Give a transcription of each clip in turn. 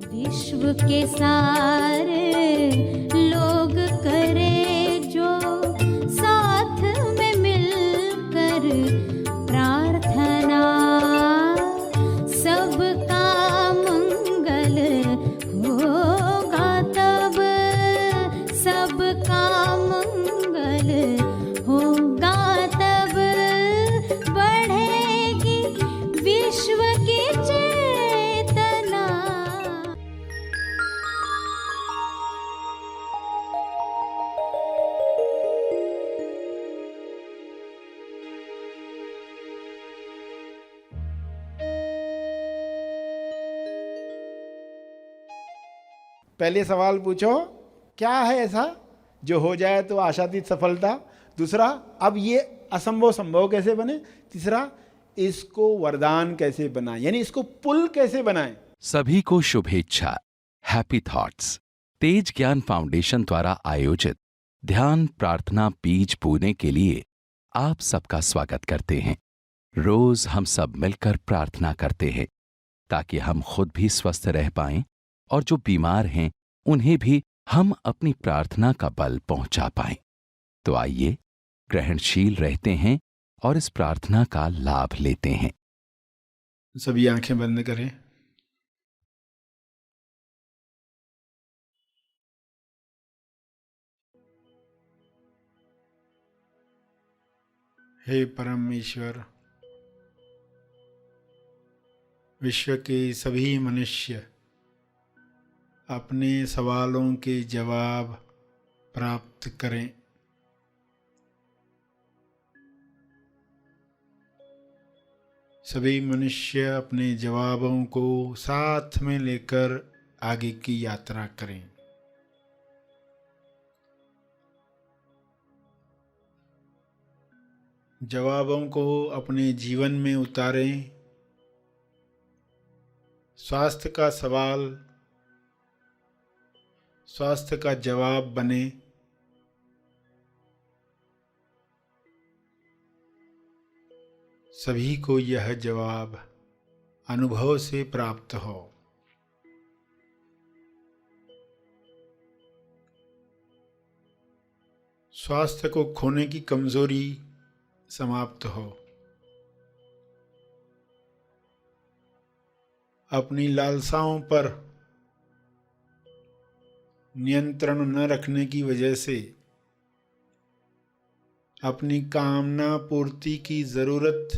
विश्व के सारे लोग करे जो साथ में मिलकर प्रार्थना, सबका मंगल होगा तब, सबका मंगल होगा तब, बढ़ेगी विश्व की चेतना। पहले सवाल पूछो, क्या है ऐसा जो हो जाए तो आशातीत सफलता। दूसरा, अब ये असंभव संभव कैसे बने। तीसरा, इसको वरदान कैसे बनाए, यानी इसको पुल कैसे बनाए। सभी को शुभेच्छा। हैप्पी थॉट्स तेज ज्ञान फाउंडेशन द्वारा आयोजित ध्यान प्रार्थना बीज बोने के लिए आप सबका स्वागत करते हैं। रोज हम सब मिलकर प्रार्थना करते हैं ताकि हम खुद भी स्वस्थ रह पाएं और जो बीमार हैं उन्हें भी हम अपनी प्रार्थना का बल पहुंचा पाएं। तो आइए ग्रहणशील रहते हैं और इस प्रार्थना का लाभ लेते हैं। सभी आंखें बंद करें। हे परम ईश्वर, विश्व के सभी मनुष्य अपने सवालों के जवाब प्राप्त करें। सभी मनुष्य अपने जवाबों को साथ में लेकर आगे की यात्रा करें। जवाबों को अपने जीवन में उतारें। स्वास्थ्य का सवाल स्वास्थ्य का जवाब बने। सभी को यह जवाब अनुभव से प्राप्त हो। स्वास्थ्य को खोने की कमजोरी समाप्त हो। अपनी लालसाओं पर नियंत्रण न रखने की वजह से अपनी कामना पूर्ति की जरूरत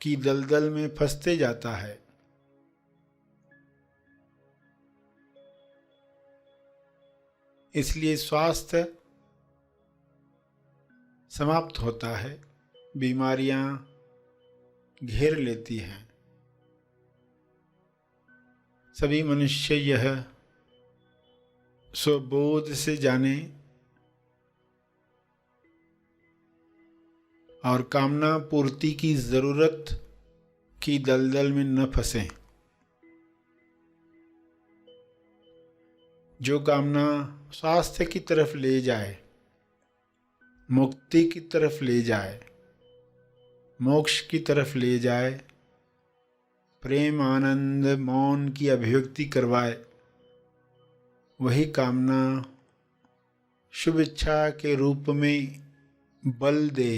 की दलदल में फंसते जाता है। इसलिए स्वास्थ्य समाप्त होता है, बीमारियां घेर लेती हैं। सभी मनुष्य यह स्वबोध से जाने और कामना पूर्ति की जरूरत की दलदल में न फंसें। जो कामना स्वास्थ्य की तरफ ले जाए, मुक्ति की तरफ ले जाए, मोक्ष की तरफ ले जाए, प्रेम आनंद मौन की अभिव्यक्ति करवाए, वही कामना शुभ इच्छा के रूप में बल दे।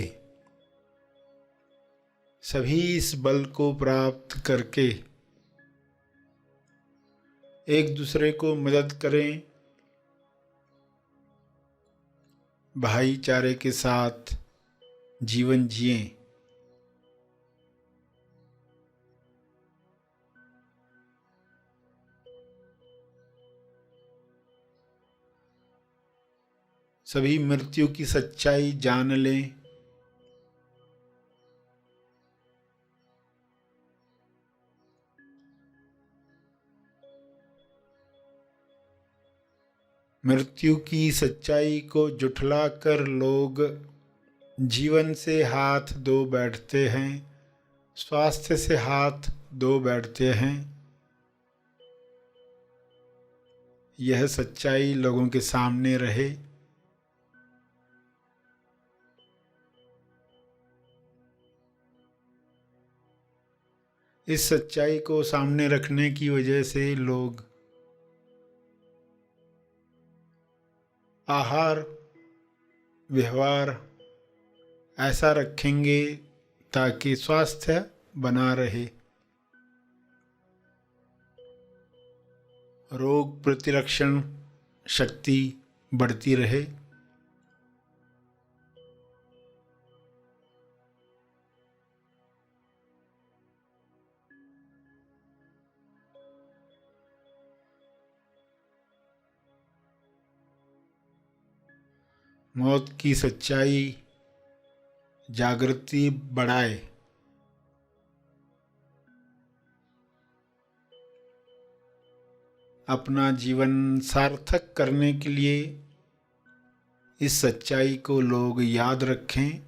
सभी इस बल को प्राप्त करके एक दूसरे को मदद करें, भाईचारे के साथ जीवन जिएं। सभी मृत्यु की सच्चाई जान लें। मृत्यु की सच्चाई को जुठलाकर लोग जीवन से हाथ धो बैठते हैं, स्वास्थ्य से हाथ धो बैठते हैं। यह सच्चाई लोगों के सामने रहे। इस सच्चाई को सामने रखने की वजह से लोग आहार व्यवहार ऐसा रखेंगे ताकि स्वास्थ्य बना रहे, रोग प्रतिरक्षण शक्ति बढ़ती रहे, मौत की सच्चाई जागृति बढ़ाए, अपना जीवन सार्थक करने के लिए इस सच्चाई को लोग याद रखें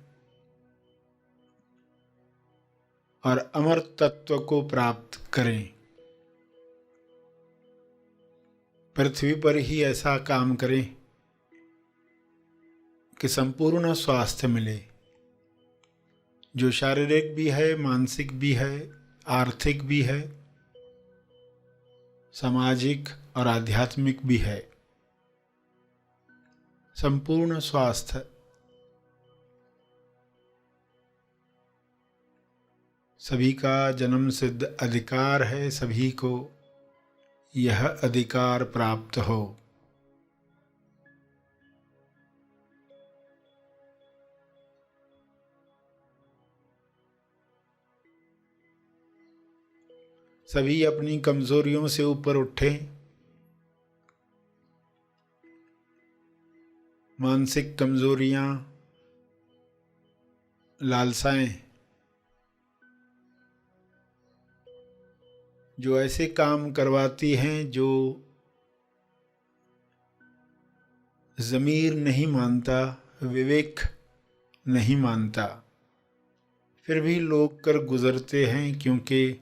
और अमर तत्व को प्राप्त करें। पृथ्वी पर ही ऐसा काम करें कि संपूर्ण स्वास्थ्य मिले, जो शारीरिक भी है, मानसिक भी है, आर्थिक भी है, सामाजिक और आध्यात्मिक भी है। संपूर्ण स्वास्थ्य सभी का जन्म सिद्ध अधिकार है, सभी को यह अधिकार प्राप्त हो। सभी अपनी कमजोरियों से ऊपर उठें, मानसिक कमजोरियां, लालसाएं जो ऐसे काम करवाती हैं जो ज़मीर नहीं मानता, विवेक नहीं मानता, फिर भी लोग कर गुजरते हैं, क्योंकि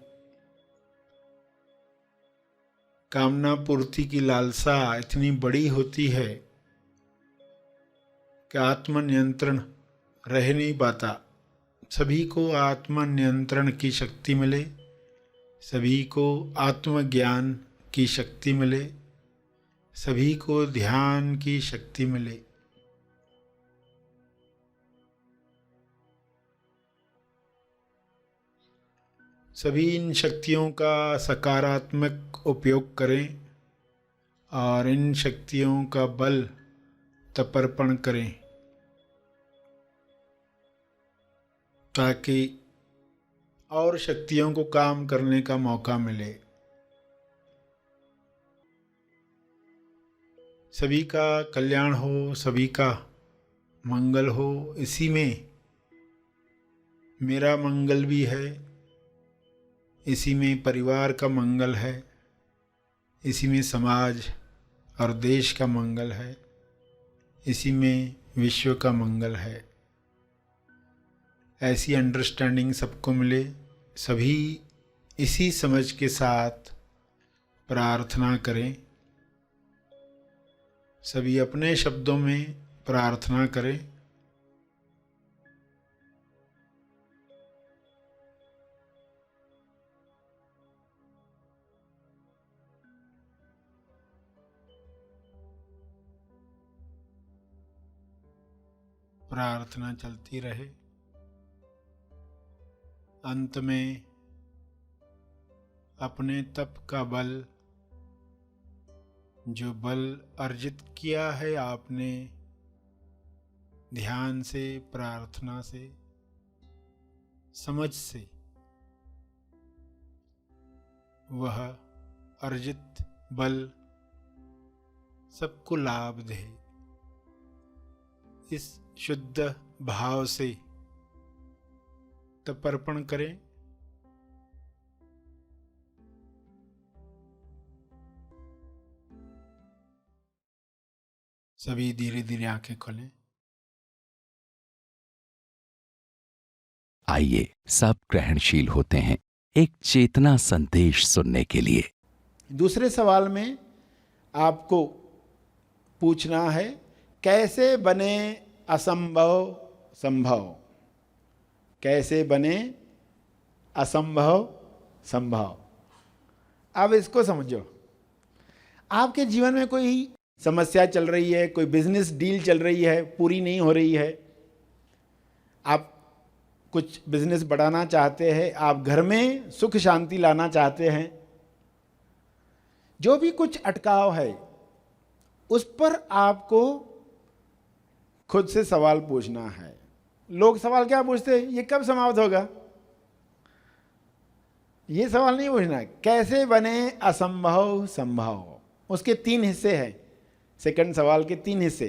कामना पूर्ति की लालसा इतनी बड़ी होती है कि आत्मनियंत्रण रह नहीं पाता। सभी को आत्मनियंत्रण की शक्ति मिले, सभी को आत्मज्ञान की शक्ति मिले, सभी को ध्यान की शक्ति मिले। सभी इन शक्तियों का सकारात्मक उपयोग करें और इन शक्तियों का बल तपर्पण करें, ताकि और शक्तियों को काम करने का मौका मिले। सभी का कल्याण हो, सभी का मंगल हो, इसी में मेरा मंगल भी है, इसी में परिवार का मंगल है, इसी में समाज और देश का मंगल है, इसी में विश्व का मंगल है। ऐसी अंडरस्टैंडिंग सबको मिले, सभी इसी समझ के साथ प्रार्थना करें। सभी अपने शब्दों में प्रार्थना करें। प्रार्थना चलती रहे। अंत में अपने तप का बल, जो बल अर्जित किया है आपने ध्यान से, प्रार्थना से, समझ से, वह अर्जित बल सबको लाभ दे। इस शुद्ध भाव से तपर्पण करें। सभी धीरे धीरे आंखें खोलें। आइए सब ग्रहणशील होते हैं एक चेतना संदेश सुनने के लिए। दूसरे सवाल में आपको पूछना है, कैसे बने असंभव संभव? कैसे बने असंभव संभव? अब इसको समझो। आपके जीवन में कोई समस्या चल रही है, कोई बिजनेस डील चल रही है, पूरी नहीं हो रही है, आप कुछ बिजनेस बढ़ाना चाहते हैं, आप घर में सुख शांति लाना चाहते हैं, जो भी कुछ अटकाव है उस पर आपको खुद से सवाल पूछना है। लोग सवाल क्या पूछते हैं? ये कब समाप्त होगा? ये सवाल नहीं पूछना है। कैसे बने असंभव संभव? उसके 3 हिस्से हैं। सेकंड सवाल के 3 हिस्से।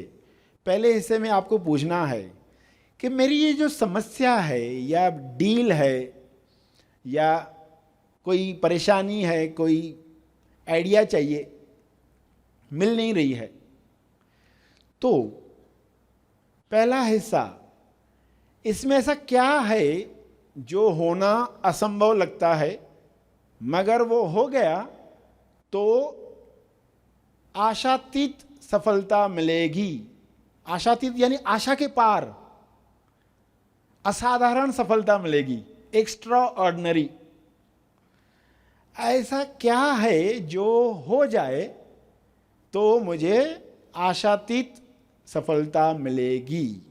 पहले हिस्से में आपको पूछना है कि मेरी ये जो समस्या है या डील है या कोई परेशानी है, कोई आइडिया चाहिए, मिल नहीं रही है, तो पहला हिस्सा, इसमें ऐसा क्या है जो होना असंभव लगता है, मगर वो हो गया तो आशातीत सफलता मिलेगी। आशातीत यानी आशा के पार, असाधारण सफलता मिलेगी, एक्स्ट्रा ऑर्डिनरी। ऐसा क्या है जो हो जाए तो मुझे आशातीत सफलता मिलेगी?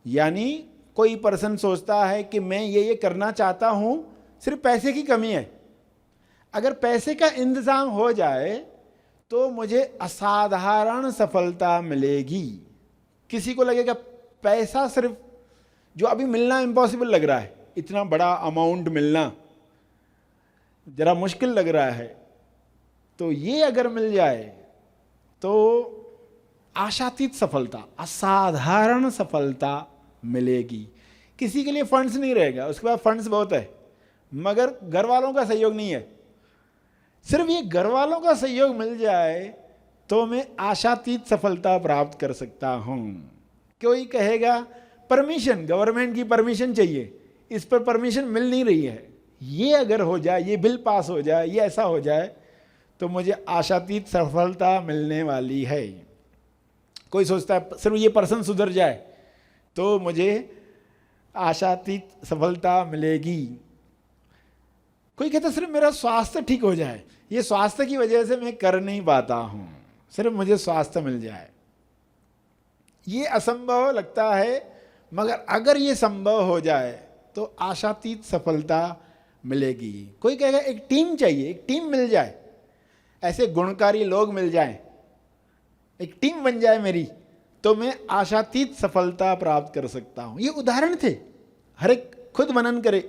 यानी कोई पर्सन सोचता है कि मैं ये करना चाहता हूं, सिर्फ पैसे की कमी है, अगर पैसे का इंतजाम हो जाए तो मुझे असाधारण सफलता मिलेगी। किसी को लगेगा पैसा सिर्फ जो अभी मिलना इम्पॉसिबल लग रहा है, इतना बड़ा अमाउंट मिलना जरा मुश्किल लग रहा है, तो ये अगर मिल जाए तो आशातीत सफलता, असाधारण सफलता मिलेगी। किसी के लिए फंड्स नहीं रहेगा, उसके पास फंड्स बहुत है मगर घर वालों का सहयोग नहीं है, सिर्फ ये घर वालों का सहयोग मिल जाए तो मैं आशातीत सफलता प्राप्त कर सकता हूं। कोई कहेगा परमिशन, गवर्नमेंट की परमिशन चाहिए, इस पर परमिशन मिल नहीं रही है, ये अगर हो जाए, ये बिल पास हो जाए, ये ऐसा हो जाए तो मुझे आशातीत सफलता मिलने वाली है। कोई सोचता है सिर्फ ये पर्सन सुधर जाए तो मुझे आशातीत सफलता मिलेगी। कोई कहता सिर्फ मेरा स्वास्थ्य ठीक हो जाए, ये स्वास्थ्य की वजह से मैं कर नहीं पाता हूं, सिर्फ मुझे स्वास्थ्य मिल जाए। ये असंभव लगता है मगर अगर ये संभव हो जाए तो आशातीत सफलता मिलेगी। कोई कहेगा एक टीम चाहिए, एक टीम मिल जाए, ऐसे गुणकारी लोग मिल जाएं, एक टीम बन जाए मेरी, तो मैं आशातीत सफलता प्राप्त कर सकता हूं। ये उदाहरण थे, हर एक खुद मनन करे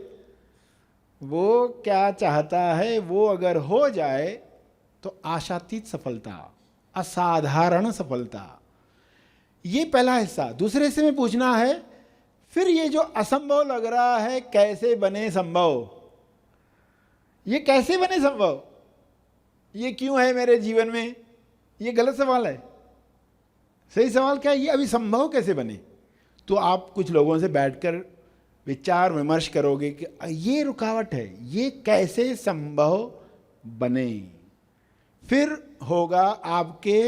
वो क्या चाहता है, वो अगर हो जाए तो आशातीत सफलता, असाधारण सफलता। ये पहला हिस्सा। दूसरे हिस्से में पूछना है फिर ये जो असंभव लग रहा है कैसे बने संभव? ये कैसे बने संभव? ये क्यों है मेरे जीवन में? ये गलत सवाल है। सही सवाल क्या है? ये अभी संभव कैसे बने? तो आप कुछ लोगों से बैठकर विचार विमर्श करोगे कि ये रुकावट है, ये कैसे संभव बने। फिर होगा आपके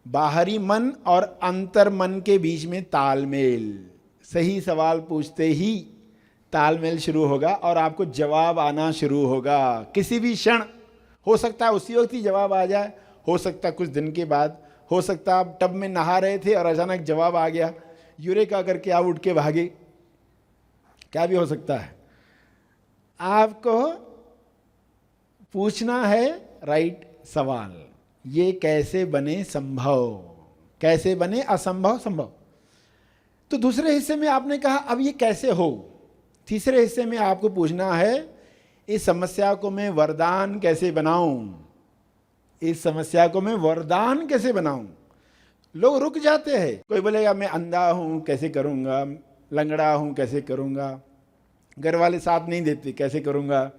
बाहरी मन और अंतर मन के बीच में तालमेल। सही सवाल पूछते ही तालमेल शुरू होगा और आपको जवाब आना शुरू होगा। किसी भी क्षण हो सकता है उसी वक्त ही जवाब आ जाए, हो सकता है कुछ दिन के बाद, हो सकता है आप टब में नहा रहे थे और अचानक जवाब आ गया, यूरेका करके आप उठ के भागे, क्या भी हो सकता है। आपको पूछना है राइट सवाल, ये कैसे बने संभव, कैसे बने असंभव संभव। तो दूसरे हिस्से में आपने कहा अब ये कैसे हो। तीसरे हिस्से में आपको पूछना है इस समस्या को मैं वरदान कैसे बनाऊं, इस समस्या को मैं वरदान कैसे बनाऊं। लोग रुक जाते हैं, कोई बोलेगा मैं अंधा हूं कैसे करूंगा, लंगड़ा हूं कैसे करूंगा, घर वाले साथ नहीं देते कैसे करूंगा।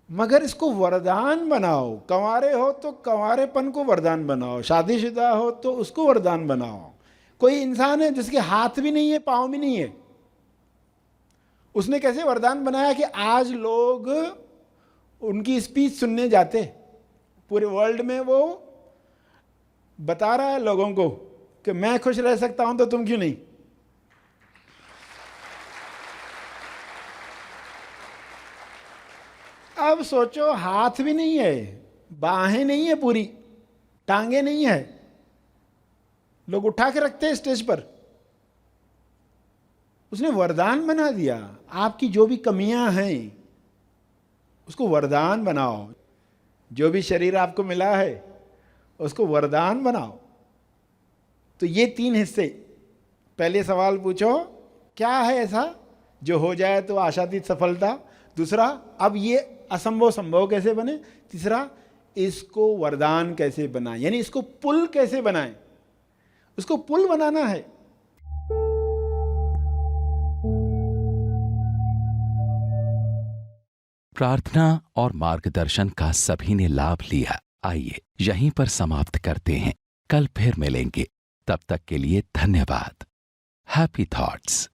मगर इसको वरदान बनाओ। कंवारे हो तो कंवारेपन को वरदान बनाओ, शादीशुदा हो तो उसको वरदान बनाओ। कोई इंसान है जिसके हाथ भी नहीं है, पाँव भी नहीं है, उसने कैसे वरदान बनाया कि आज लोग उनकी स्पीच सुनने जाते, पूरे वर्ल्ड में वो बता रहा है लोगों को कि मैं खुश रह सकता हूं तो तुम क्यों नहीं। अब सोचो हाथ भी नहीं है, बाहें नहीं है पूरी, टांगे नहीं है, लोग उठा के रखते हैं स्टेज पर। उसने वरदान बना दिया। आपकी जो भी कमियां हैं उसको वरदान बनाओ। जो भी शरीर आपको मिला है उसको वरदान बनाओ। तो ये 3 हिस्से। पहले सवाल पूछो, क्या है ऐसा जो हो जाए तो आशातीत सफलता। दूसरा, अब ये असंभव संभव कैसे बने। तीसरा, इसको वरदान कैसे बनाएं, यानी इसको पुल कैसे बनाएं। उसको पुल बनाना है। प्रार्थना और मार्गदर्शन का सभी ने लाभ लिया। आइए यहीं पर समाप्त करते हैं। कल फिर मिलेंगे। तब तक के लिए धन्यवाद। Happy thoughts.